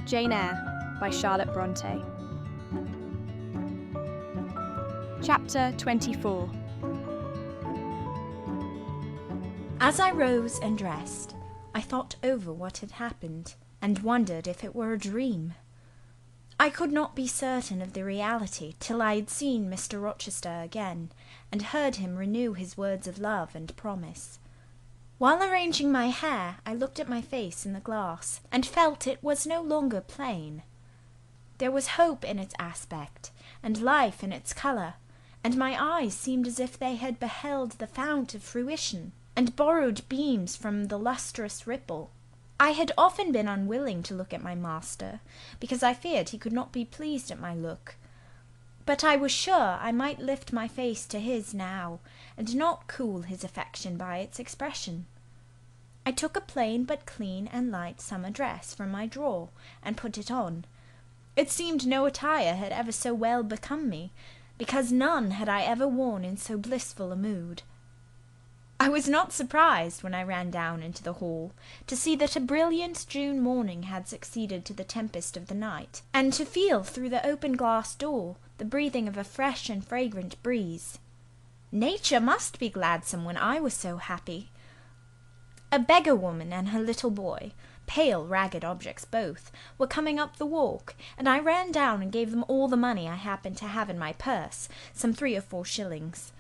Jane Eyre by Charlotte Brontë. Chapter 24. As I rose and dressed, I thought over what had happened, and wondered if it were a dream. I could not be certain of the reality till I had seen Mr. Rochester again, and heard him renew his words of love and promise. While arranging my hair, I looked at my face in the glass, and felt it was no longer plain. There was hope in its aspect, and life in its colour, and my eyes seemed as if they had beheld the fount of fruition, and borrowed beams from the lustrous ripple. I had often been unwilling to look at my master, because I feared he could not be pleased at my look. But I was sure I might lift my face to his now, and not cool his affection by its expression. I took a plain but clean and light summer dress from my drawer, and put it on. It seemed no attire had ever so well become me, because none had I ever worn in so blissful a mood. I was not surprised, when I ran down into the hall, to see that a brilliant June morning had succeeded to the tempest of the night, and to feel through the open glass door the breathing of a fresh and fragrant breeze. Nature must be gladsome when I was so happy. A beggar woman and her little boy, pale, ragged objects both, were coming up the walk, and I ran down and gave them all the money I happened to have in my purse, some 3 or 4 shillings.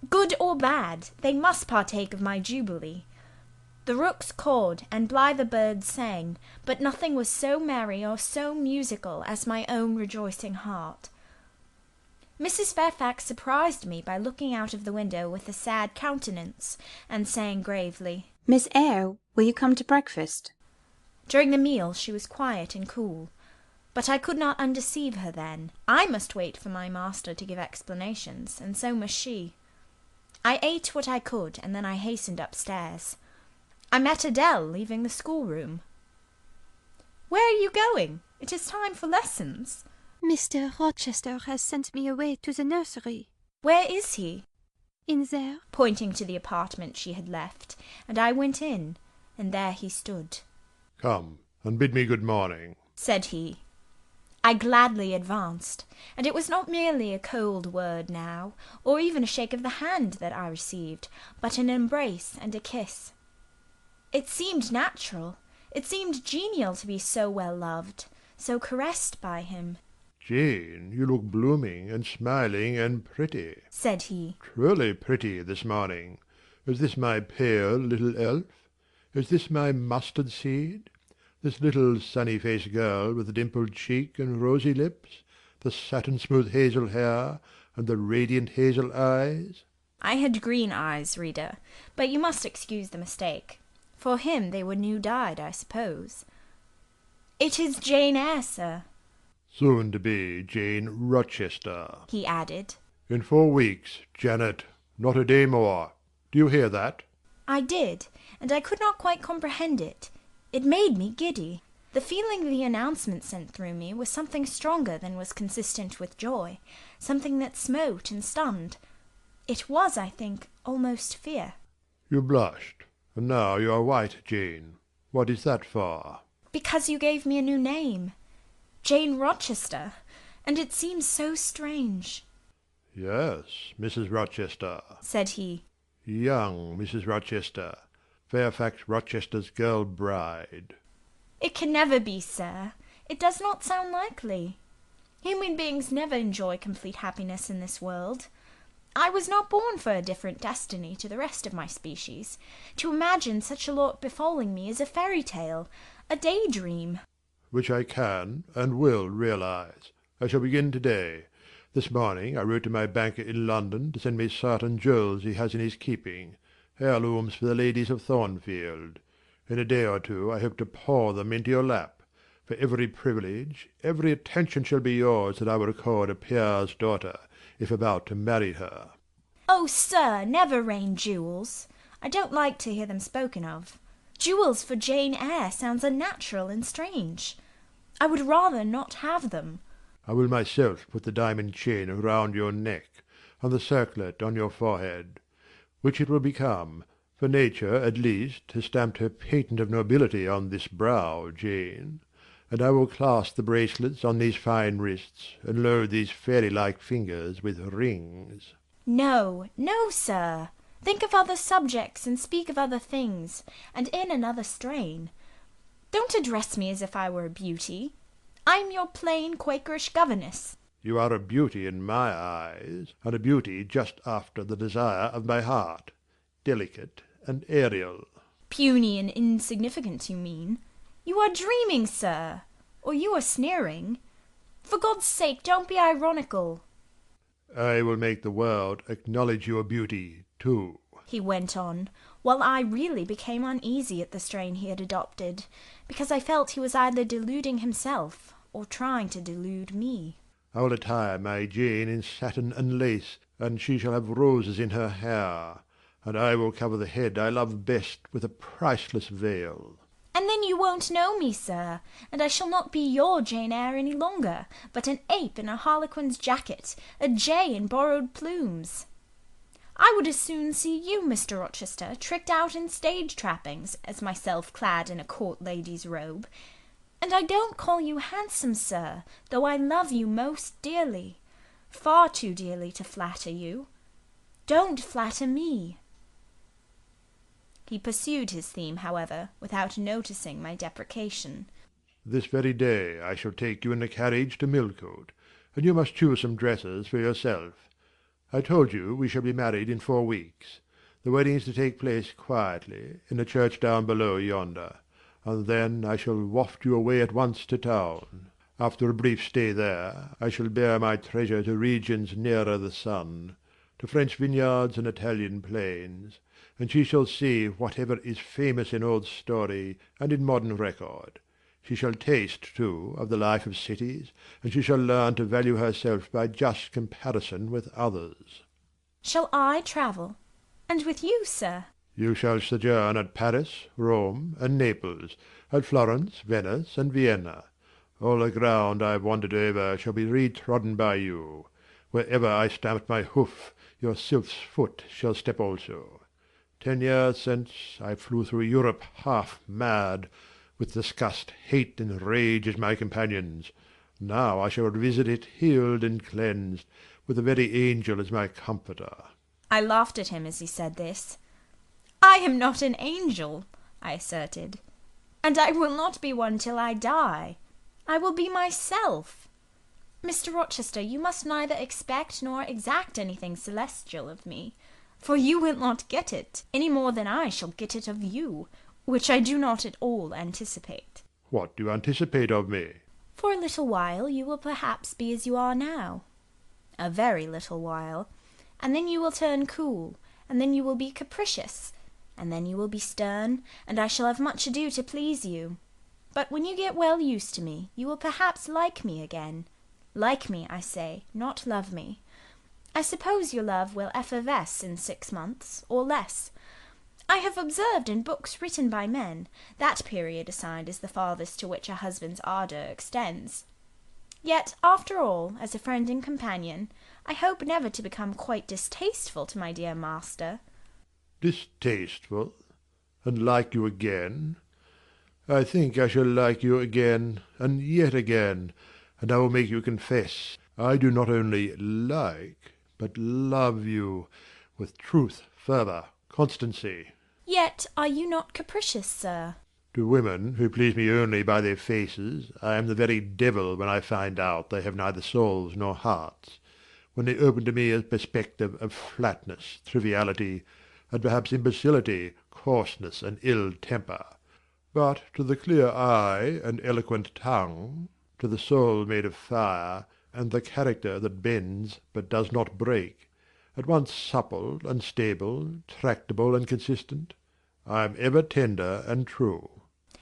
Good or bad, they must partake of my jubilee. The rooks cawed, and blither birds sang, but nothing was so merry or so musical as my own rejoicing heart. Mrs. Fairfax surprised me by looking out of the window with a sad countenance, and saying gravely, "Miss Eyre, will you come to breakfast?" During the meal she was quiet and cool, but I could not undeceive her then. I must wait for my master to give explanations, and so must she. I ate what I could, and then I hastened upstairs. I met Adele leaving the schoolroom. "Where are you going? It is time for lessons." "Mr. Rochester has sent me away to the nursery." "Where is he?" "In there." Pointing to the apartment she had left, and I went in, and there he stood. "Come, and bid me good morning," said he. I gladly advanced, and it was not merely a cold word now, or even a shake of the hand that I received, but an embrace and a kiss. It seemed natural, it seemed genial to be so well loved, so caressed by him. "Jane, you look blooming and smiling and pretty," said he. "Truly pretty this morning. Is this my pale little elf? Is this my mustard seed? This little sunny-faced girl with the dimpled cheek and rosy lips, the satin-smooth hazel hair, and the radiant hazel eyes?" I had green eyes, reader, but you must excuse the mistake. For him they were new-dyed, I suppose. "It is Jane Eyre, sir." "Soon to be Jane Rochester," he added. "In 4 weeks, Janet, not a day more. Do you hear that?" I did, and I could not quite comprehend it. It made me giddy. The feeling the announcement sent through me was something stronger than was consistent with joy, something that smote and stunned. It was, I think, almost fear. "You blushed, and now you are white, Jane. What is that for?" "Because you gave me a new name. Jane Rochester, and it seems so strange." "Yes, Mrs. Rochester," said he. "Young Mrs. Rochester, Fairfax Rochester's girl bride." "It can never be, sir. It does not sound likely. Human beings never enjoy complete happiness in this world. I was not born for a different destiny to the rest of my species. To imagine such a lot befalling me is a fairy tale, a daydream." "Which I can and will realize. I shall begin to-day. This morning I wrote to my banker in London to send me certain jewels he has in his keeping, heirlooms for the ladies of Thornfield. In a day or 2 I hope to pour them into your lap. For every privilege, every attention shall be yours that I will accord a peer's daughter, if about to marry her." "Oh, sir, never rain jewels. I don't like to hear them spoken of. Jewels for Jane Eyre sounds unnatural and strange. I would rather not have them." "I will myself put the diamond chain round your neck, and the circlet on your forehead. Which it will become, for nature, at least, has stamped her patent of nobility on this brow, Jane. and I will clasp the bracelets on these fine wrists, and load these fairy-like fingers with rings. No, no, sir. Think of other subjects and speak of other things, and in another strain. Don't address me as if I were a beauty. I'm your plain Quakerish governess. You are a beauty in my eyes, and a beauty just after the desire of my heart, delicate and aerial. Puny and insignificant, you mean? You are dreaming, sir, or you are sneering. For God's sake, don't be ironical. I will make the world acknowledge your beauty, too, he went on, while I really became uneasy at the strain he had adopted, because I felt he was either deluding himself or trying to delude me. I will attire my Jane in satin and lace, and she shall have roses in her hair, and I will cover the head I love best with a priceless veil. And then you won't know me, sir, and I shall not be your Jane Eyre any longer, but an ape in a harlequin's jacket, a jay in borrowed plumes. I would as soon see you, Mr. Rochester, tricked out in stage trappings, as myself clad in a court lady's robe. And I don't call you handsome, sir, though I love you most dearly, far too dearly to flatter you. Don't flatter me. He pursued his theme, however, without noticing my deprecation. This very day I shall take you in a carriage to Millcote, and you must choose some dresses for yourself. I told you we shall be married in 4 weeks. The wedding is to take place quietly, in a church down below yonder, and then I shall waft you away at once to town. After a brief stay there, I shall bear my treasure to regions nearer the sun, to French vineyards and Italian plains, and she shall see whatever is famous in old story and in modern record. She shall taste, too, of the life of cities, and she shall learn to value herself by just comparison with others. Shall I travel? And with you, sir? You shall sojourn at Paris, Rome, and Naples, at Florence, Venice, and Vienna. All the ground I have wandered over shall be retrodden by you. Wherever I stamped my hoof, your sylph's foot shall step also. 10 years since I flew through Europe half mad, with disgust, hate, and rage as my companions. Now I shall visit it healed and cleansed, with the very angel as my comforter. I laughed at him as he said this. I am not an angel, I asserted, and I will not be one till I die. I will be myself. Mr. Rochester, you must neither expect nor exact anything celestial of me, for you will not get it, any more than I shall get it of you, which I do not at all anticipate. What do you anticipate of me? For a little while you will perhaps be as you are now. A very little while, and then you will turn cool, and then you will be capricious, and then you will be stern, and I shall have much ado to please you. But when you get well used to me, you will perhaps like me again. Like me, I say, not love me. I suppose your love will effervesce in 6 months, or less. I have observed in books written by men, that period assigned as the farthest to which a husband's ardour extends. Yet, after all, as a friend and companion, I hope never to become quite distasteful to my dear master. Distasteful? And like you again? I think I shall like you again, and yet again, and I will make you confess I do not only like, but love you, with truth, fervour, constancy. Yet are you not capricious, sir? To women who please me only by their faces, I am the very devil when I find out they have neither souls nor hearts, when they open to me a perspective of flatness, triviality, and perhaps imbecility, coarseness, and ill temper. But to the clear eye and eloquent tongue, to the soul made of fire, and the character that bends but does not break, at once supple and stable, tractable and consistent, I am ever tender and true.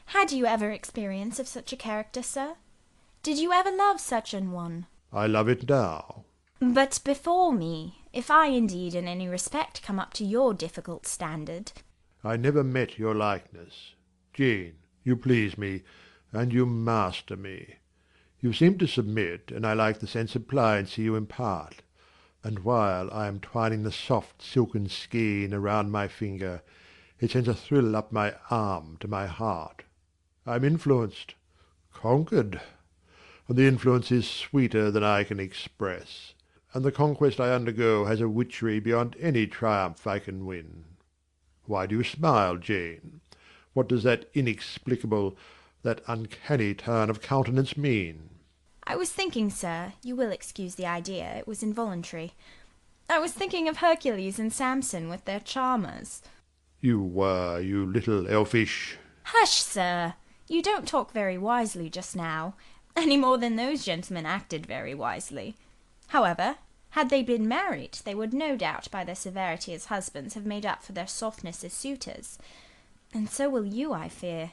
Had you ever experience of such a character, sir? Did you ever love such an one? I love it now. But before me, if I indeed in any respect come up to your difficult standard. I never met your likeness. Jane, you please me, and you master me. You seem to submit, and I like the sense of pliancy you impart. And while I am twining the soft silken skein around my finger, it sends a thrill up my arm to my heart. I am influenced. Conquered! And the influence is sweeter than I can express, and the conquest I undergo has a witchery beyond any triumph I can win. Why do you smile, Jane? What does that inexplicable, that uncanny turn of countenance mean? I was thinking, sir, you will excuse the idea, it was involuntary. I was thinking of Hercules and Samson with their charmers. You were, you little elfish. Hush, sir! You don't talk very wisely just now, any more than those gentlemen acted very wisely. However, had they been married, they would no doubt by their severity as husbands have made up for their softness as suitors. And so will you, I fear.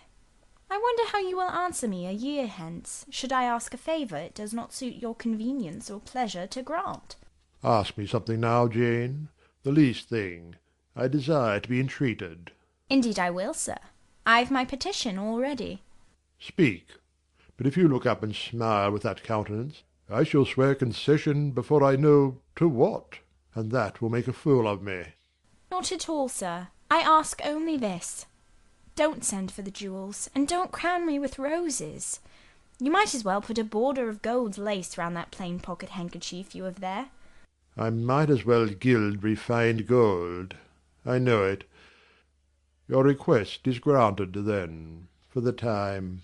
I wonder how you will answer me a year hence, should I ask a favour it does not suit your convenience or pleasure to grant. Ask me something now, Jane. The least thing. I desire to be entreated. Indeed I will, sir. I've my petition all ready. Speak. But if you look up and smile with that countenance, I shall swear concession before I know to what, and that will make a fool of me. Not at all, sir. I ask only this. Don't send for the jewels, and don't crown me with roses. You might as well put a border of gold lace round that plain pocket-handkerchief you have there. I might as well gild refined gold. I know it. Your request is granted, then, for the time.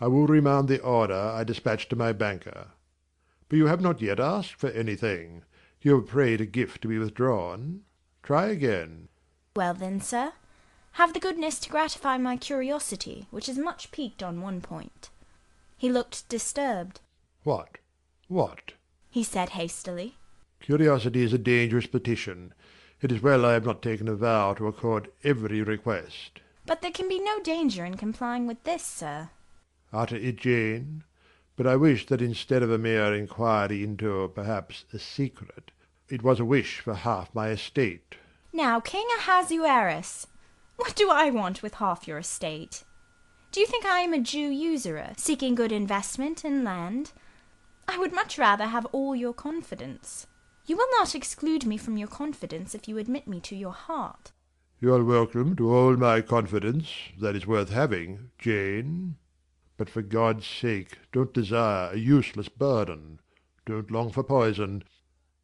I will remand the order I dispatched to my banker. But you have not yet asked for anything. You have prayed a gift to be withdrawn. Try again. Well then, sir, have the goodness to gratify my curiosity, which is much piqued on one point. He looked disturbed. What? What? He said hastily. Curiosity is a dangerous petition. It is well I have not taken a vow to accord every request. But there can be no danger in complying with this, sir. Utter it, Jane. But I wish that instead of a mere inquiry into, perhaps, a secret, it was a wish for half my estate. Now, King Ahasuerus, what do I want with half your estate? Do you think I am a Jew usurer, seeking good investment in land? I would much rather have all your confidence. You will not exclude me from your confidence if you admit me to your heart. You are welcome to all my confidence that is worth having, Jane. But for God's sake, don't desire a useless burden. Don't long for poison.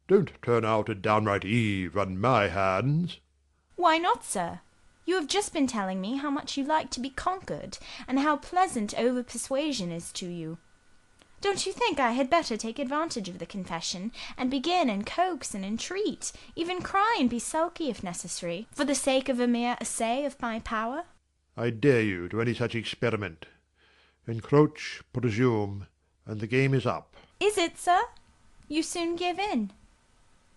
Don't turn out a downright Eve on my hands. Why not, sir? You have just been telling me how much you like to be conquered, and how pleasant over-persuasion is to you. Don't you think I had better take advantage of the confession, and begin and coax and entreat, even cry and be sulky if necessary, for the sake of a mere essay of my power? I dare you to any such experiment. Encroach, presume, and the game is up. Is it, sir? You soon give in.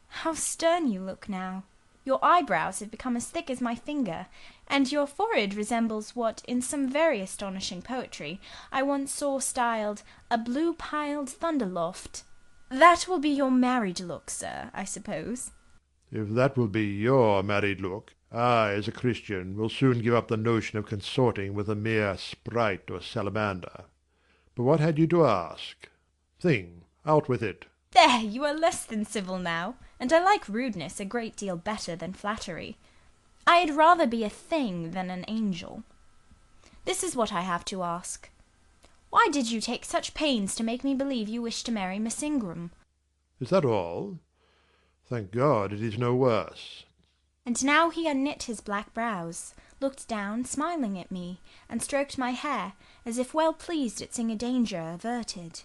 How stern you look now. Your eyebrows have become as thick as my finger, and your forehead resembles what, in some very astonishing poetry, I once saw styled a blue-piled thunder-loft. That will be your married look, sir, I suppose. If that will be your married look, I, as a Christian, will soon give up the notion of consorting with a mere sprite or salamander. But what had you to ask? Thing, out with it. There, you are less than civil now, and I like rudeness a great deal better than flattery. I'd rather be a thing than an angel. This is what I have to ask. Why did you take such pains to make me believe you wished to marry Miss Ingram? Is that all? Thank God it is no worse. And now he unknit his black brows, looked down, smiling at me, and stroked my hair, as if well pleased at seeing a danger averted.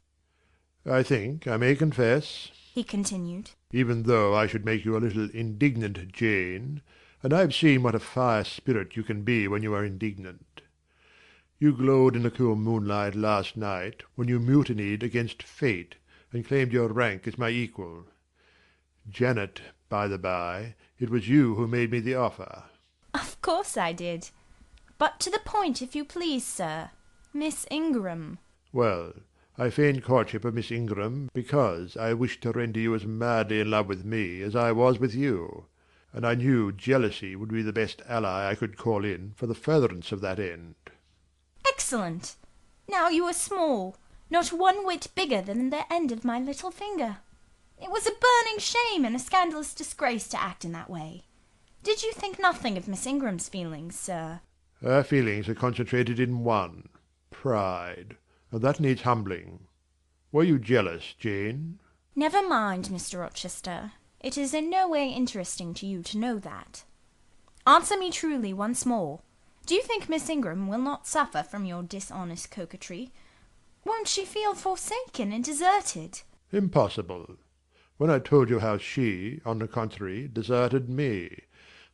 I think I may confess, he continued, even though I should make you a little indignant, Jane, and I have seen what a fire spirit you can be when you are indignant. You glowed in the cool moonlight last night when you mutinied against fate and claimed your rank as my equal. Janet, by the by, it was you who made me the offer. Of course I did. But to the point, if you please, sir. Miss Ingram. Well, I feigned courtship of Miss Ingram because I wished to render you as madly in love with me as I was with you, and I knew jealousy would be the best ally I could call in for the furtherance of that end. Excellent! Now you are small, not one whit bigger than the end of my little finger. It was a burning shame and a scandalous disgrace to act in that way. Did you think nothing of Miss Ingram's feelings, sir? Her feelings are concentrated in one, pride, and that needs humbling. Were you jealous, Jane? Never mind, Mr. Rochester. It is in no way interesting to you to know that. Answer me truly once more. Do you think Miss Ingram will not suffer from your dishonest coquetry? Won't she feel forsaken and deserted? Impossible. When I told you how she, on the contrary, deserted me,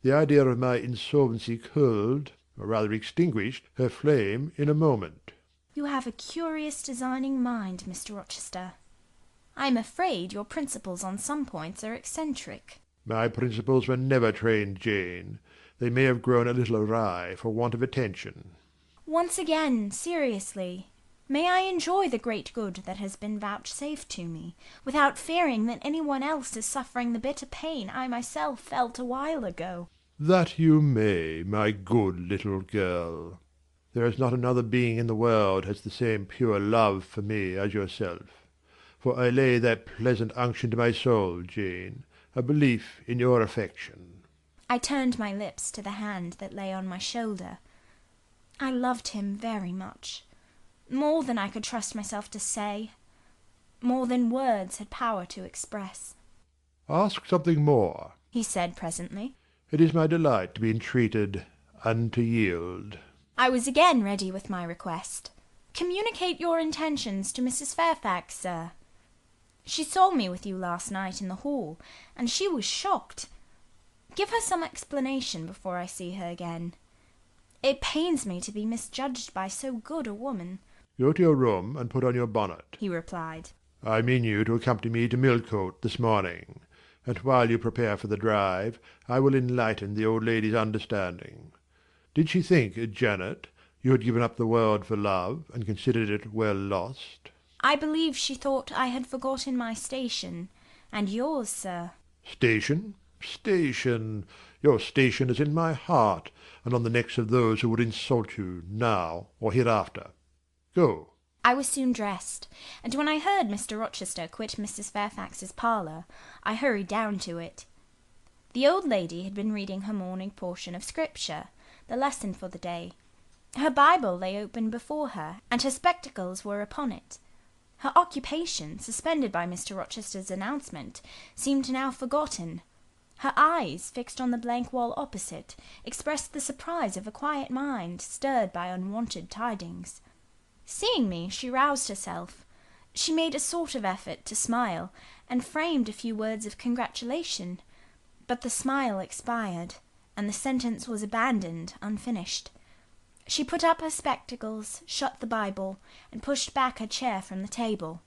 the idea of my insolvency cooled, or rather extinguished, her flame in a moment. You have a curious designing mind, Mr. Rochester. I am afraid your principles on some points are eccentric. My principles were never trained, Jane. They may have grown a little awry for want of attention. Once again, seriously, may I enjoy the great good that has been vouchsafed to me, without fearing that anyone else is suffering the bitter pain I myself felt a while ago? That you may, my good little girl. There is not another being in the world has the same pure love for me as yourself. For I lay that pleasant unction to my soul, Jane, a belief in your affection. I turned my lips to the hand that lay on my shoulder. I loved him very much, more than I could trust myself to say, more than words had power to express. Ask something more, he said presently. It is my delight to be entreated and to yield. I was again ready with my request. Communicate your intentions to Mrs. Fairfax, sir. She saw me with you last night in the hall, and she was shocked. Give her some explanation before I see her again. It pains me to be misjudged by so good a woman. Go to your room and put on your bonnet, he replied. I mean you to accompany me to Millcote this morning, and while you prepare for the drive, I will enlighten the old lady's understanding. Did she think, Janet, you had given up the world for love, and considered it well lost? I believe she thought I had forgotten my station, and yours, sir. Station? Station! Your station is in my heart, and on the necks of those who would insult you, now or hereafter. Go. I was soon dressed, and when I heard Mr. Rochester quit Mrs. Fairfax's parlour, I hurried down to it. The old lady had been reading her morning portion of Scripture, the lesson for the day. Her Bible lay open before her, and her spectacles were upon it. Her occupation, suspended by Mr. Rochester's announcement, seemed now forgotten. Her eyes, fixed on the blank wall opposite, expressed the surprise of a quiet mind stirred by unwonted tidings. Seeing me, she roused herself. She made a sort of effort to smile, and framed a few words of congratulation, but the smile expired, and the sentence was abandoned unfinished. She put up her spectacles, shut the Bible, and pushed back her chair from the table.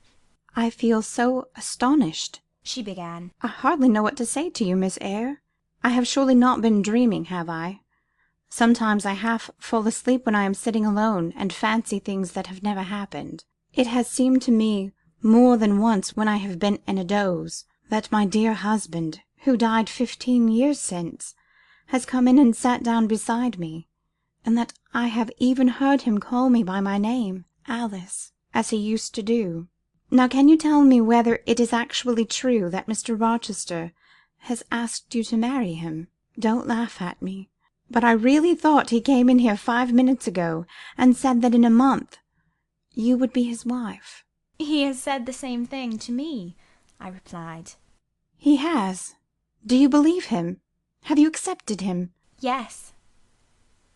I feel so astonished, she began. I hardly know what to say to you, Miss Eyre. I have surely not been dreaming, have I? Sometimes I half fall asleep when I am sitting alone, and fancy things that have never happened. It has seemed to me more than once, when I have been in a doze, that my dear husband, who died 15 years since, has come in and sat down beside me, and that I have even heard him call me by my name, Alice, as he used to do. Now can you tell me whether it is actually true that Mr. Rochester has asked you to marry him? Don't laugh at me, but I really thought he came in here 5 minutes ago and said that in a month you would be his wife. He has said the same thing to me, I replied. He has? Do you believe him? Have you accepted him? Yes.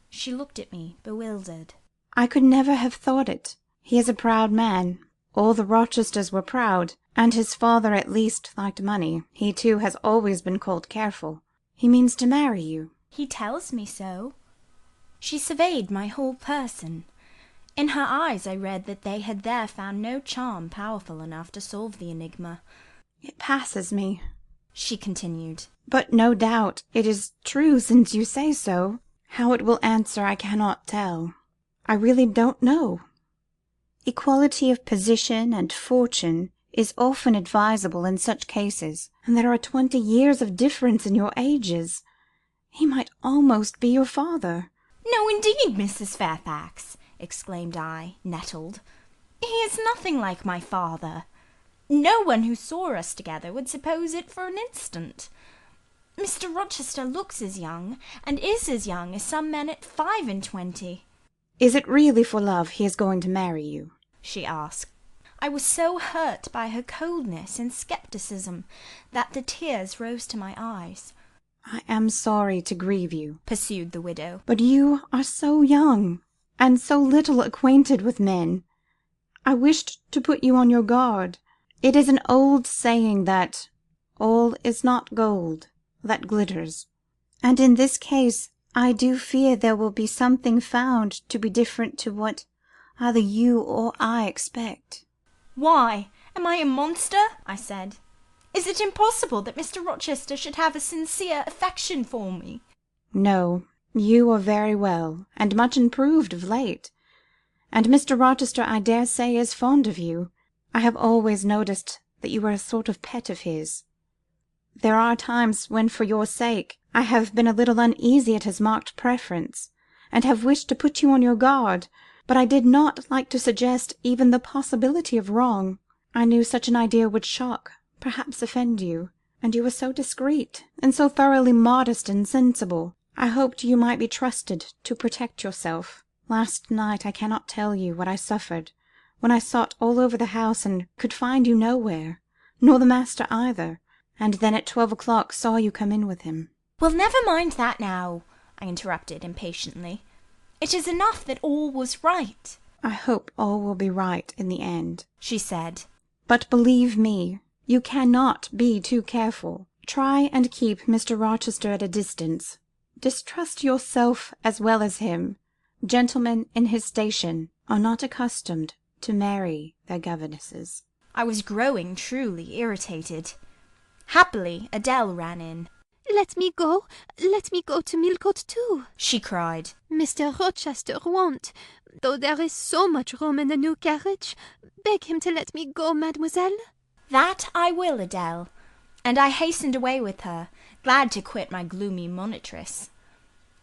She looked at me, bewildered. I could never have thought it. He is a proud man. All the Rochesters were proud, and his father at least liked money. He too has always been called careful. He means to marry you. He tells me so. She surveyed my whole person. In her eyes I read that they had there found no charm powerful enough to solve the enigma. It passes me, she continued. But no doubt it is true, since you say so. How it will answer I cannot tell. I really don't know. Equality of position and fortune is often advisable in such cases, and there are 20 years of difference in your ages. He might almost be your father. No, indeed, Mrs. Fairfax, exclaimed I, nettled. He is nothing like my father. No one who saw us together would suppose it for an instant. Mr. Rochester looks as young, and is as young as some men at 25. Is it really for love he is going to marry you? she asked. I was so hurt by her coldness and scepticism that the tears rose to my eyes. I am sorry to grieve you, pursued the widow, but you are so young, and so little acquainted with men. I wished to put you on your guard. It is an old saying that all is not gold that glitters, and in this case I do fear there will be something found to be different to what either you or I expect. Why, am I a monster? I said. Is it impossible that Mr. Rochester should have a sincere affection for me? No, you are very well, and much improved of late, and Mr. Rochester, I dare say, is fond of you. I have always noticed that you are a sort of pet of his. There are times when, for your sake, I have been a little uneasy at his marked preference, and have wished to put you on your guard, but I did not like to suggest even the possibility of wrong. I knew such an idea would shock, perhaps offend you, and you are so discreet, and so thoroughly modest and sensible. I hoped you might be trusted to protect yourself. Last night I cannot tell you what I suffered when I sought all over the house and could find you nowhere, nor the master either, and then at 12 o'clock saw you come in with him. Well, never mind that now, I interrupted impatiently. It is enough that all was right. I hope all will be right in the end, she said. But believe me, you cannot be too careful. Try and keep Mr. Rochester at a distance. Distrust yourself as well as him. Gentlemen in his station are not accustomed to marry their governesses. I was growing truly irritated. Happily, Adele ran in. Let me go to Millcote too, she cried. Mr. Rochester won't, though there is so much room in the new carriage. Beg him to let me go, mademoiselle. That I will, Adele, and I hastened away with her, glad to quit my gloomy monitress.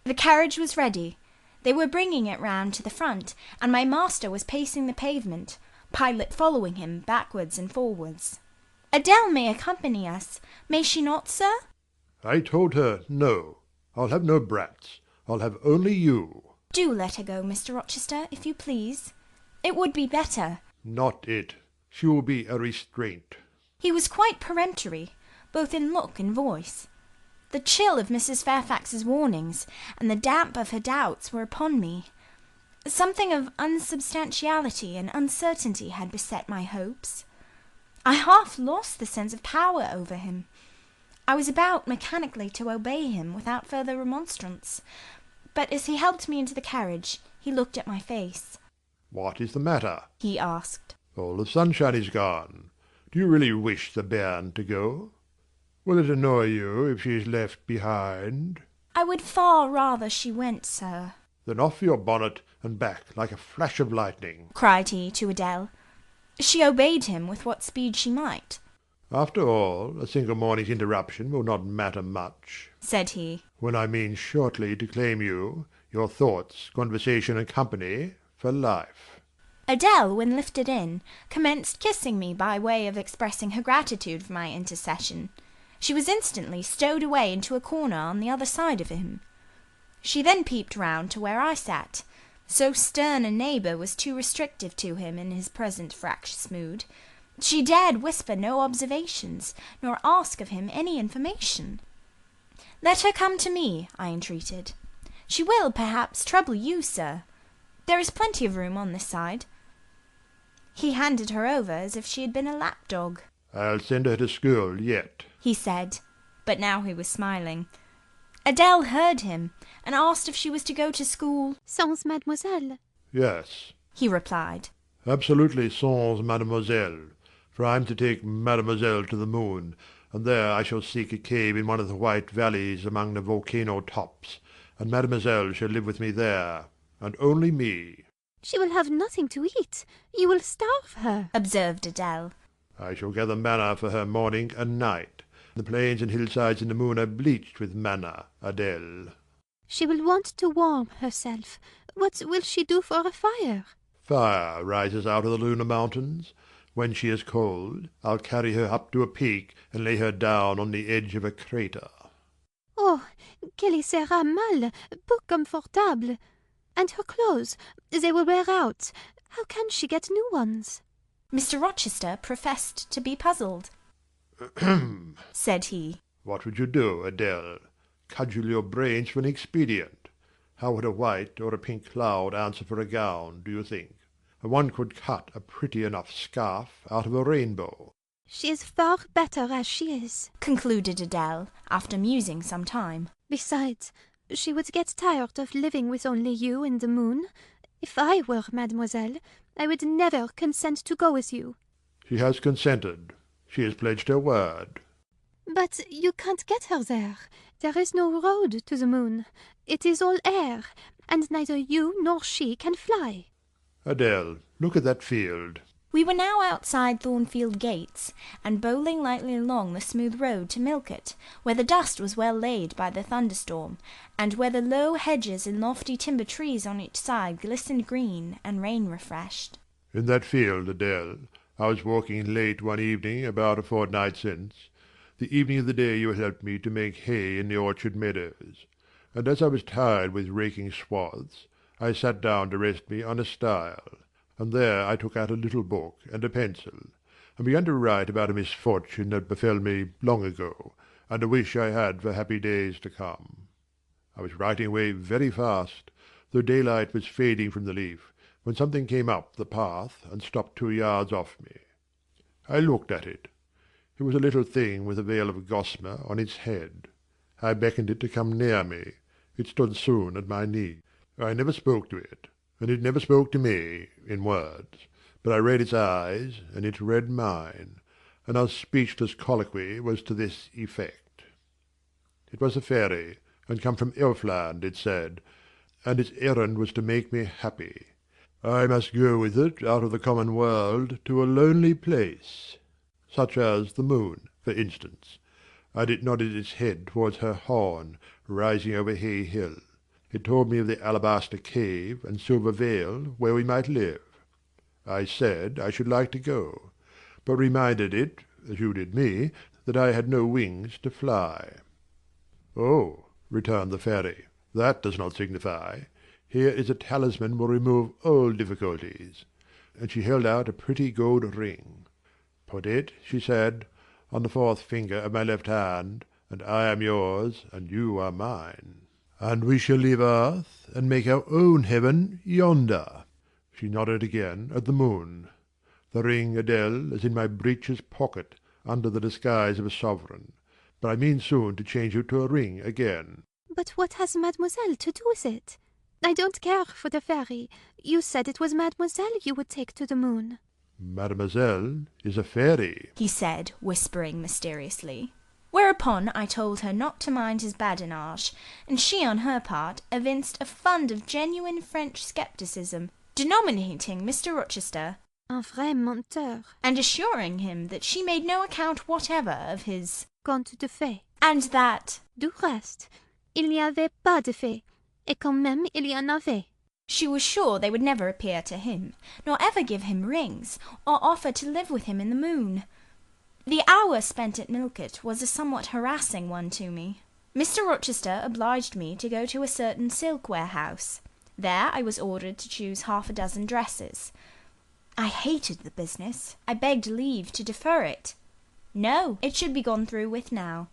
The carriage was ready. They were bringing it round to the front, and my master was pacing the pavement, Pilot following him backwards and forwards. Adele may accompany us, may she not, sir? I told her no. I'll have no brats. I'll have only you. Do let her go, Mr. Rochester, if you please. It would be better. Not it. She will be a restraint. He was quite peremptory, both in look and voice. The chill of Mrs. Fairfax's warnings and the damp of her doubts were upon me. Something of unsubstantiality and uncertainty had beset my hopes. I half lost the sense of power over him. I was about mechanically to obey him without further remonstrance, but as he helped me into the carriage, he looked at my face. What is the matter? He asked. All the sunshine is gone. Do you really wish the bairn to go? Will it annoy you if she is left behind? I would far rather she went, sir. Then off your bonnet and back like a flash of lightning, cried he to Adele. She obeyed him with what speed she might. After all, a single morning's interruption will not matter much, said he, when I mean shortly to claim you, your thoughts, conversation, and company, for life. Adele, when lifted in, commenced kissing me by way of expressing her gratitude for my intercession. She was instantly stowed away into a corner on the other side of him. She then peeped round to where I sat. So stern a neighbour was too restrictive to him in his present fractious mood. She dared whisper no observations, nor ask of him any information. Let her come to me, I entreated. She will, perhaps, trouble you, sir. There is plenty of room on this side. He handed her over as if she had been a lapdog. I'll send her to school yet, he said, but now he was smiling. Adele heard him, and asked if she was to go to school. Sans mademoiselle. Yes, he replied. Absolutely sans mademoiselle, for I'm to take mademoiselle to the moon, and there I shall seek a cave in one of the white valleys among the volcano tops, and mademoiselle shall live with me there, and only me. She will have nothing to eat. You will starve her, observed Adele. I shall gather manna for her morning and night. The plains and hillsides in the moon are bleached with manna, Adele. She will want to warm herself. What will she do for a fire? Fire rises out of the lunar mountains. When she is cold, I'll carry her up to a peak and lay her down on the edge of a crater. Oh, qu'elle y sera mal, peu confortable. And her clothes, they will wear out. How can she get new ones? Mr. Rochester professed to be puzzled. Said he. What would you do, Adele? Cudgel your brains for an expedient. How would a white or a pink cloud answer for a gown, do you think? And one could cut a pretty enough scarf out of a rainbow. She is far better as she is, Concluded Adele, after musing some time. Besides, she would get tired of living with only you and the moon. If I were mademoiselle, I would never consent to go with you. She has consented. She has pledged her word. But you can't get her there. There is no road to the moon. It is all air, and neither you nor she can fly. Adele, look at that field. We were now outside Thornfield gates, and bowling lightly along the smooth road to Millcote, where the dust was well laid by the thunderstorm, and where the low hedges and lofty timber trees on each side glistened green and rain-refreshed. In that field, Adele, I was walking late one evening about a fortnight since, the evening of the day you had helped me to make hay in the orchard meadows, and as I was tired with raking swaths, I sat down to rest me on a stile, and there I took out a little book and a pencil, and began to write about a misfortune that befell me long ago, and a wish I had for happy days to come. I was writing away very fast, though daylight was fading from the leaf, when something came up the path and stopped 2 yards off me. I looked at it. It was a little thing with a veil of gossamer on its head. I beckoned it to come near me. It stood soon at my knee. I never spoke to it, and it never spoke to me, in words, but I read its eyes, and it read mine, and our speechless colloquy was to this effect. It was a fairy, and come from Elfland, it said, and its errand was to make me happy. I must go with it out of the common world to a lonely place, such as the moon, for instance, and it nodded its head towards her horn, rising over Hay Hill. It told me of the alabaster cave and silver vale where we might live. I said I should like to go, but reminded it, as you did me, that I had no wings to fly. "Oh," returned the fairy, "that does not signify. Here is a talisman will remove all difficulties." And she held out a pretty gold ring. "Put it," she said, "on the fourth finger of my left hand, and I am yours, and you are mine. And we shall leave earth, and make our own heaven yonder." She nodded again at the moon. The ring, Adele, is in my breeches pocket, under the disguise of a sovereign. But I mean soon to change it to a ring again. But what has mademoiselle to do with it? I don't care for the fairy. You said it was mademoiselle you would take to the moon. Mademoiselle is a fairy, he said, whispering mysteriously. Whereupon I told her not to mind his badinage, and she on her part evinced a fund of genuine French scepticism, denominating Mr. Rochester Un vrai menteur. and assuring him that she made no account whatever of his Conte de fées. and that Du reste, il n'y avait pas de fées, et quand même il y en avait. she was sure they would never appear to him, nor ever give him rings, or offer to live with him in the moon. The hour spent at Millcote was a somewhat harassing one to me. Mr. Rochester obliged me to go to a certain silk warehouse. There I was ordered to choose 6 dresses. I hated the business. I begged leave to defer it. No, it should be gone through with now.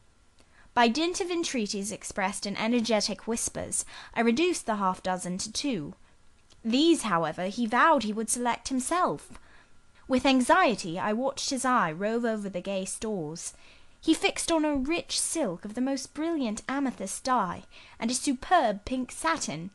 By dint of entreaties expressed in energetic whispers, I reduced the 6 to 2. These, however, he vowed he would select himself. With anxiety I watched his eye rove over the gay stores. He fixed on a rich silk of the most brilliant amethyst dye, and a superb pink satin.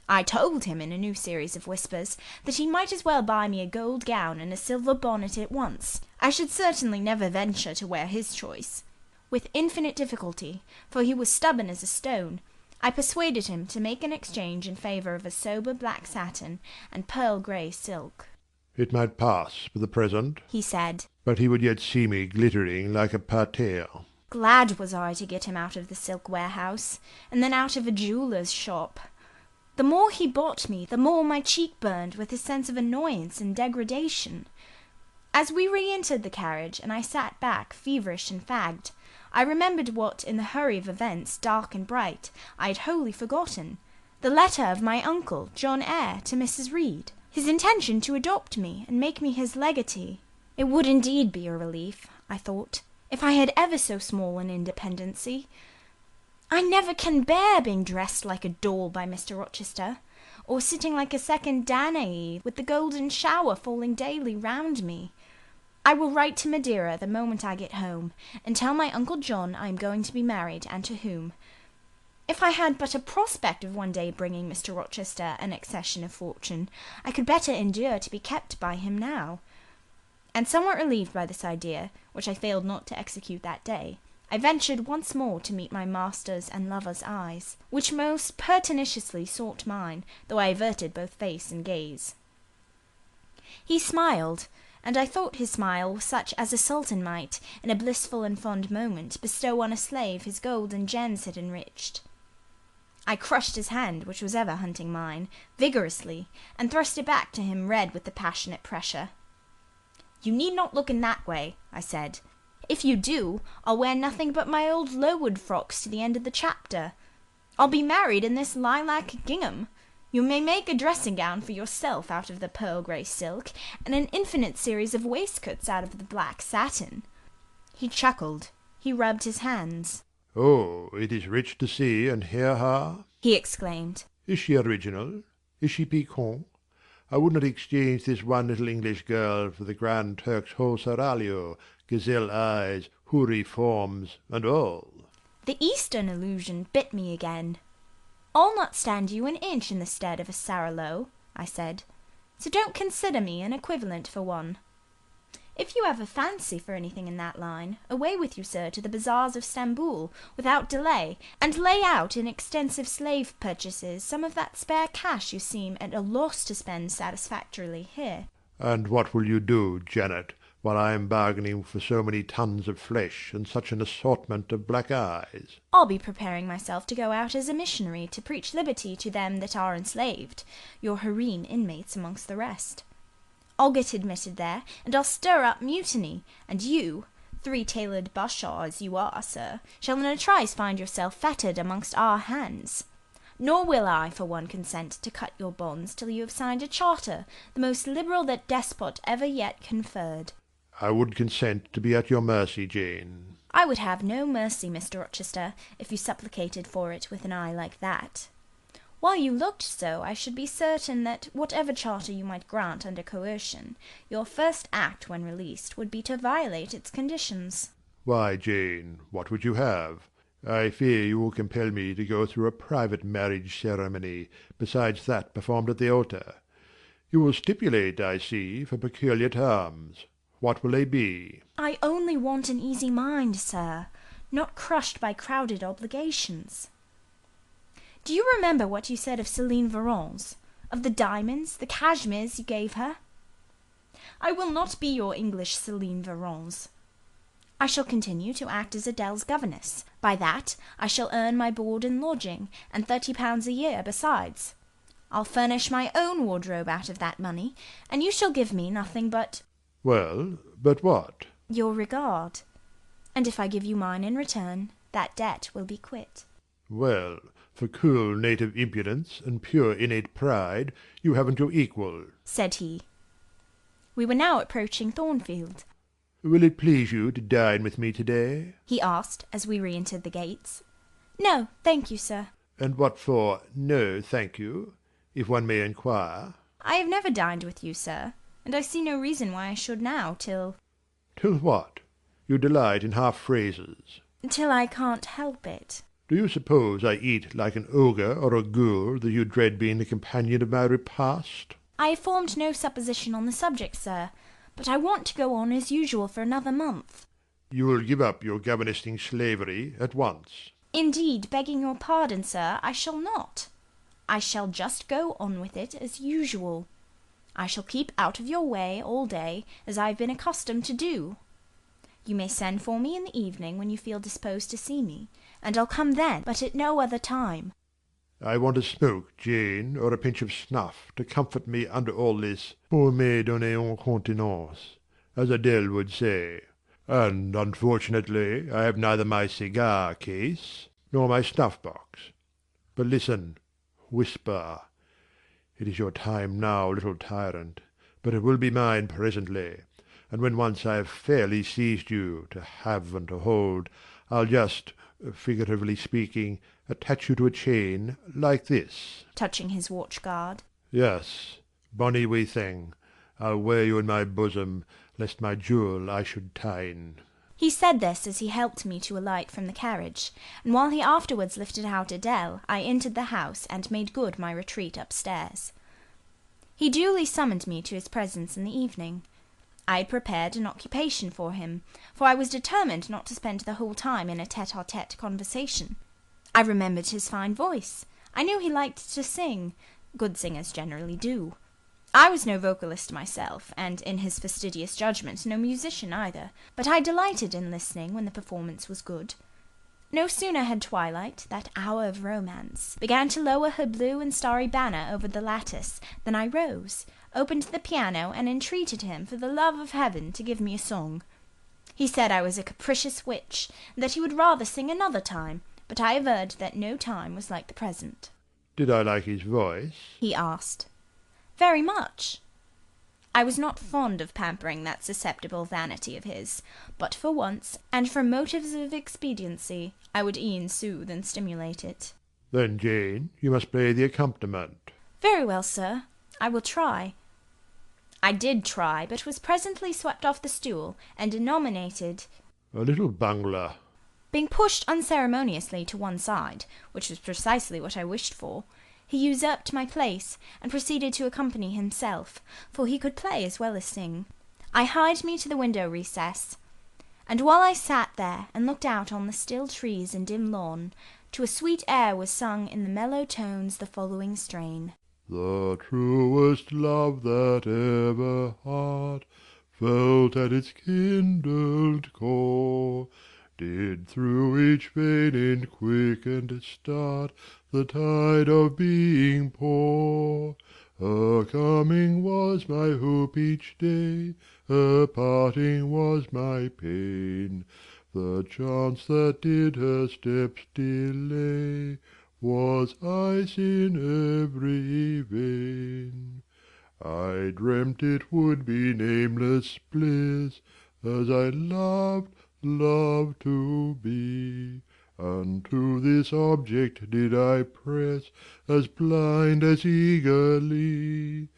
I told him in a new series of whispers that he might as well buy me a gold gown and a silver bonnet at once. I should certainly never venture to wear his choice. With infinite difficulty, for he was stubborn as a stone, I persuaded him to make an exchange in favour of a sober black satin and pearl-grey silk. It might pass for the present, he said, but he would yet see me glittering like a parterre. Glad was I to get him out of the silk warehouse, and then out of a jeweller's shop. The more he bought me, the more my cheek burned with a sense of annoyance and degradation. As we re-entered the carriage, and I sat back, feverish and fagged, I remembered what, in the hurry of events, dark and bright, I had wholly forgotten, the letter of my uncle, John Eyre, to Mrs. Reed. his intention to adopt me and make me his legatee. It would indeed be a relief, I thought, if I had ever so small an independency. I never can bear being dressed like a doll by Mr. Rochester, or sitting like a second Danae with the golden shower falling daily round me. I will write to Madeira the moment I get home, and tell my Uncle John I am going to be married, and to whom. If I had but a prospect of one day bringing Mr. Rochester an accession of fortune, I could better endure to be kept by him now. And somewhat relieved by this idea, which I failed not to execute that day, I ventured once more to meet my master's and lover's eyes, which most pertinaciously sought mine, though I averted both face and gaze. He smiled, and I thought his smile was such as a sultan might, in a blissful and fond moment, bestow on a slave his gold and gems had enriched. I crushed his hand, which was ever hunting mine, vigorously, and thrust it back to him red with the passionate pressure. "You need not look in that way," I said. "If you do, I'll wear nothing but my old Lowood frocks to the end of the chapter. I'll be married in this lilac gingham. You may make a dressing-gown for yourself out of the pearl-grey silk, and an infinite series of waistcoats out of the black satin." He chuckled. He rubbed his hands. "Oh, it is rich to see and hear her," he exclaimed. "Is she original? Is she piquant? I would not exchange this one little English girl for the Grand Turk's whole seraglio, gazelle eyes, houri forms, and all." The Eastern allusion bit me again. "I'll not stand you an inch in the stead of a Saralo," I said, "so don't consider me an equivalent for one. If you have a fancy for anything in that line, away with you, sir, to the bazaars of Stamboul, without delay, and lay out in extensive slave purchases some of that spare cash you seem at a loss to spend satisfactorily here." "And what will you do, Janet, while I am bargaining for so many tons of flesh and such an assortment of black eyes?" "I'll be preparing myself to go out as a missionary to preach liberty to them that are enslaved, your heroine inmates amongst the rest. I'll get admitted there, and I'll stir up mutiny, and you, three-tailored bashaw as you are, sir, shall in a trice find yourself fettered amongst our hands. Nor will I, for one, consent to cut your bonds till you have signed a charter, the most liberal that despot ever yet conferred." "I would consent to be at your mercy, Jane." "I would have no mercy, Mr. Rochester, if you supplicated for it with an eye like that. While you looked so, I should be certain that whatever charter you might grant under coercion, your first act when released would be to violate its conditions." "Why, Jane, what would you have? I fear you will compel me to go through a private marriage ceremony, besides that performed at the altar. You will stipulate, I see, for peculiar terms. What will they be?" "I only want an easy mind, sir, not crushed by crowded obligations. Do you remember what you said of Céline Varens, of the diamonds, the cashmeres you gave her? I will not be your English Céline Varens. I shall continue to act as Adèle's governess. By that I shall earn my board and lodging, and £30 a year besides. I'll furnish my own wardrobe out of that money, and you shall give me nothing but—" "Well, but what?" "Your regard. And if I give you mine in return, that debt will be quit." "Well, for cool native impudence and pure innate pride, you haven't your equal," said he. We were now approaching Thornfield. "Will it please you to dine with me to-day?" he asked as we re-entered the gates. "No, thank you, sir." "And what for 'no, thank you,' if one may inquire?" "I have never dined with you, sir, and I see no reason why I should now, till—" "Till what? You delight in half-phrases." "Till I can't help it." "Do you suppose I eat like an ogre or a ghoul that you dread being the companion of my repast?" "I have formed no supposition on the subject, sir, but I want to go on as usual for another month." "You will give up your governessing slavery at once?" "Indeed, begging your pardon, sir, I shall not. I shall just go on with it as usual. I shall keep out of your way all day, as I have been accustomed to do. You may send for me in the evening when you feel disposed to see me, and I'll come then, but at no other time." "I want a smoke, Jane, or a pinch of snuff, to comfort me under all this pour me donner une contenance, as Adèle would say. And, unfortunately, I have neither my cigar-case nor my snuff-box. But listen, whisper. It is your time now, little tyrant, but it will be mine presently, and when once I have fairly seized you, to have and to hold, I'll just, figuratively speaking, attach you to a chain like this. Touching his watch-guard. Yes, bonny wee thing, I'll wear you in my bosom, lest my jewel I should tine. He said this as he helped me to alight from the carriage, and while he afterwards lifted out Adele, I entered the house and made good my retreat upstairs. He duly summoned me to his presence in the evening. I had prepared an occupation for him, for I was determined not to spend the whole time in a tete-a-tete conversation. I remembered his fine voice. I knew he liked to sing. Good singers generally do. I was no vocalist myself, and in his fastidious judgment no musician either, but I delighted in listening when the performance was good. No sooner had twilight, that hour of romance, began to lower her blue and starry banner over the lattice, than I rose, opened the piano, and entreated him for the love of heaven to give me a song. He said I was a capricious witch, and that he would rather sing another time, but I averred that no time was like the present. Did I like his voice? He asked. Very much. I was not fond of pampering that susceptible vanity of his, but for once, and from motives of expediency, I would e'en soothe and stimulate it. Then, Jane, you must play the accompaniment. Very well, sir. I will try. I did try, but was presently swept off the stool, and denominated A little bungler. being pushed unceremoniously to one side, which was precisely what I wished for. He usurped my place, and proceeded to accompany himself, for he could play as well as sing. I hied me to the window recess, and while I sat there and looked out on the still trees and dim lawn, to a sweet air was sung in the mellow tones the following strain. The truest love that ever heart felt at its kindled core did through each vein in quickened start the tide of being pour. A coming was my hope each day, a parting was my pain. The chance that did her steps delay was ice in every vein. I dreamt it would be nameless bliss, as I loved to be, and to this object did I press, as blind as eagerly.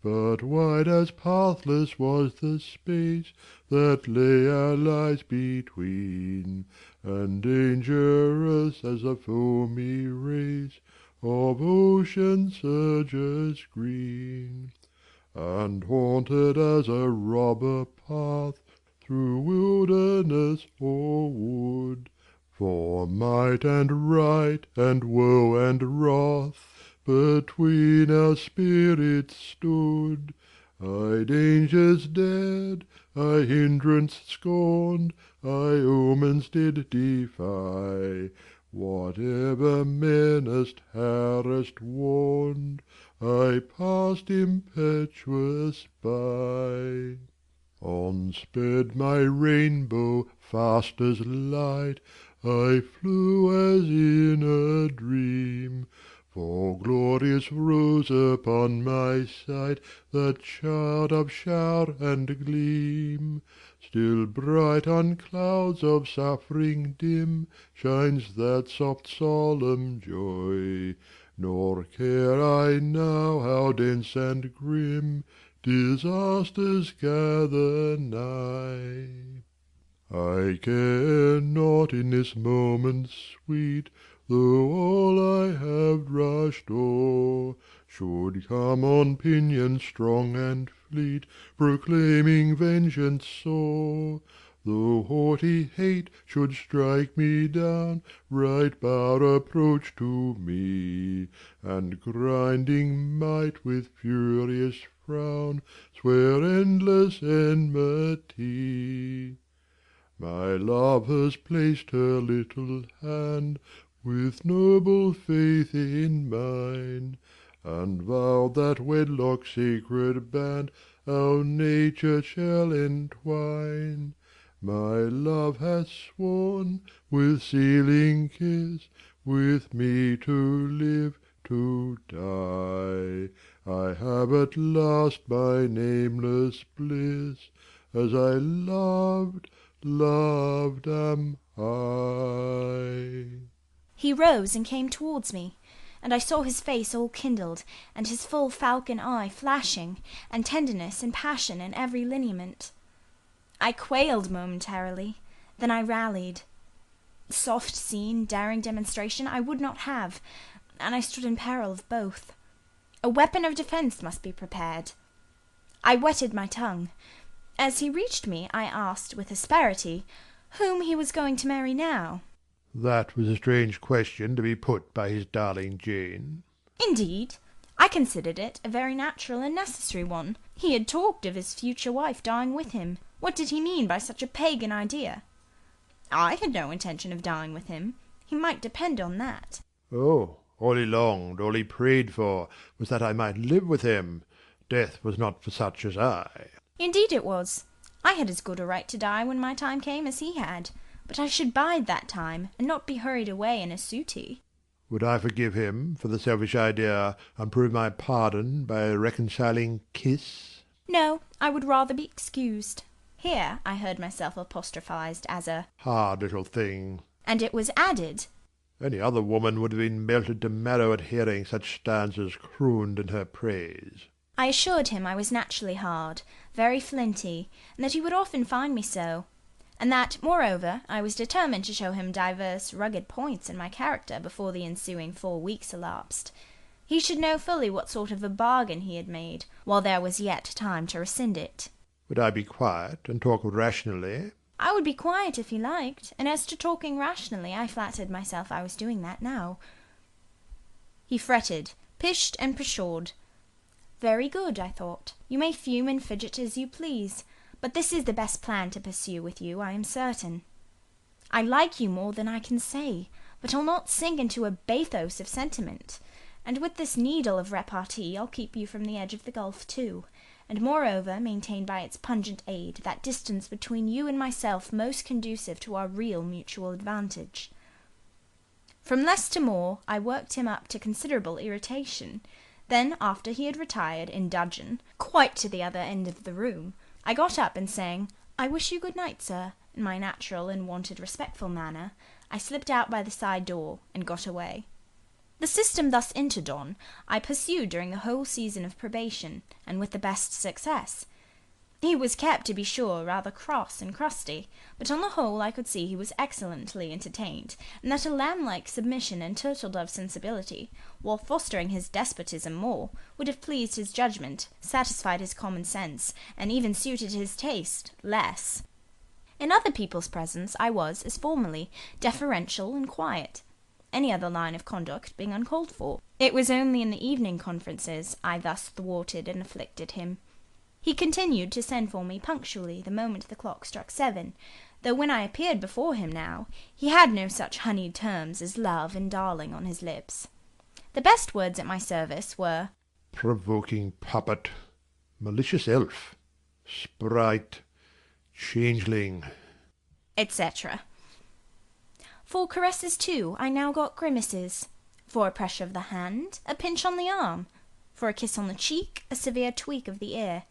But wide as pathless was the space that lay our lives between, and dangerous as the foamy race of ocean surges green, and haunted as a robber path through wilderness or wood. For might and right and woe and wrath between our spirits stood. I dangers dared, I hindrance scorned, I omens did defy. Whatever menaced, harassed, warned, I passed impetuous by. On sped my rainbow fast as light, I flew as in a dream, for glorious rose upon my sight that child of shower and gleam. Still bright on clouds of suffering dim shines that soft solemn joy, nor care I now how dense and grim disasters gather nigh. I care not in this moment sweet, though all I have rushed o'er should come on pinions strong and fleet, proclaiming vengeance sore. Though haughty hate should strike me down, right power approach to me, and grinding might with furious frown swear endless enmity. My love has placed her little hand with noble faith in mine, and vowed that wedlock's sacred band our nature shall entwine. My love hath sworn, with sealing kiss, with me to live, to die, I have at last my nameless bliss, as I loved, loved am I. He rose and came towards me, and I saw his face all kindled, and his full falcon eye flashing, and tenderness and passion in every lineament. I quailed momentarily, then I rallied. Soft scene, daring demonstration I would not have, and I stood in peril of both. A weapon of defence must be prepared. I wetted my tongue. As he reached me, I asked with asperity whom he was going to marry now. That was a strange question to be put by his darling Jane. Indeed, I considered it a very natural and necessary one. He had talked of his future wife dying with him. What did he mean by such a pagan idea? I had no intention of dying with him. He might depend on that. Oh, all he longed, all he prayed for, was that I might live with him. Death was not for such as I. Indeed it was. I had as good a right to die when my time came as he had, but I should bide that time, and not be hurried away in a suity. Would I forgive him for the selfish idea, and prove my pardon by a reconciling kiss? No, I would rather be excused. Here I heard myself apostrophised as a hard little thing, and it was added, any other woman would have been melted to marrow at hearing such stanzas crooned in her praise. I assured him I was naturally hard, very flinty, and that he would often find me so, and that, moreover, I was determined to show him divers rugged points in my character before the ensuing 4 weeks elapsed. He should know fully what sort of a bargain he had made, while there was yet time to rescind it. Would I be quiet and talk rationally? I would be quiet if he liked, and as to talking rationally, I flattered myself I was doing that now. He fretted, pished and pshawed. Very good, I thought. You may fume and fidget as you please, but this is the best plan to pursue with you, I am certain. I like you more than I can say, but I'll not sink into a bathos of sentiment, and with this needle of repartee I'll keep you from the edge of the gulf too, and moreover maintain by its pungent aid that distance between you and myself most conducive to our real mutual advantage. From less to more I worked him up to considerable irritation. Then, after he had retired in dudgeon, quite to the other end of the room, I got up and saying, "I wish you good night, sir," in my natural and wonted respectful manner, I slipped out by the side door and got away. The system thus entered on, I pursued during the whole season of probation, and with the best success. He was kept, to be sure, rather cross and crusty, but on the whole I could see he was excellently entertained, and that a lamb-like submission and turtle-dove sensibility, while fostering his despotism more, would have pleased his judgment, satisfied his common sense, and even suited his taste less. In other people's presence I was, as formerly, deferential and quiet, any other line of conduct being uncalled for. It was only in the evening conferences I thus thwarted and afflicted him. He continued to send for me punctually the moment the clock struck 7, though when I appeared before him now, he had no such honeyed terms as love and darling on his lips. The best words at my service were provoking puppet, malicious elf, sprite, changeling, etc. For caresses, too, I now got grimaces. For a pressure of the hand, a pinch on the arm. For a kiss on the cheek, a severe tweak of the ear.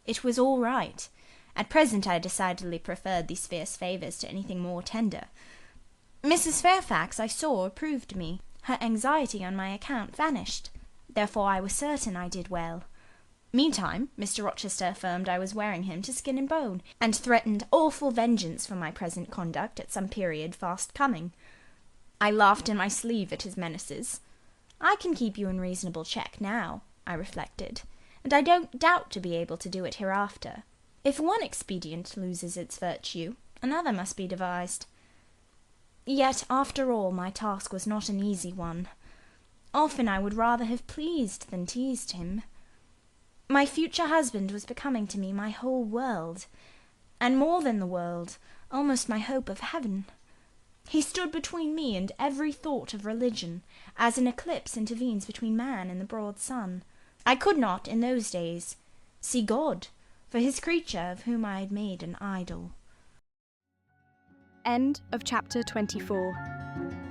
It was all right. At present I decidedly preferred these fierce favours to anything more tender. Mrs. Fairfax, I saw, approved me. Her anxiety on my account vanished. Therefore I was certain I did well. Meantime, Mr. Rochester affirmed I was wearing him to skin and bone, and threatened awful vengeance for my present conduct at some period fast coming. I laughed in my sleeve at his menaces. I can keep you in reasonable check now, I reflected, and I don't doubt to be able to do it hereafter. If one expedient loses its virtue, another must be devised. Yet, after all, my task was not an easy one. Often I would rather have pleased than teased him. My future husband was becoming to me my whole world, and more than the world, almost my hope of heaven. He stood between me and every thought of religion, as an eclipse intervenes between man and the broad sun. I could not, in those days, see God for his creature of whom I had made an idol. End of chapter 24.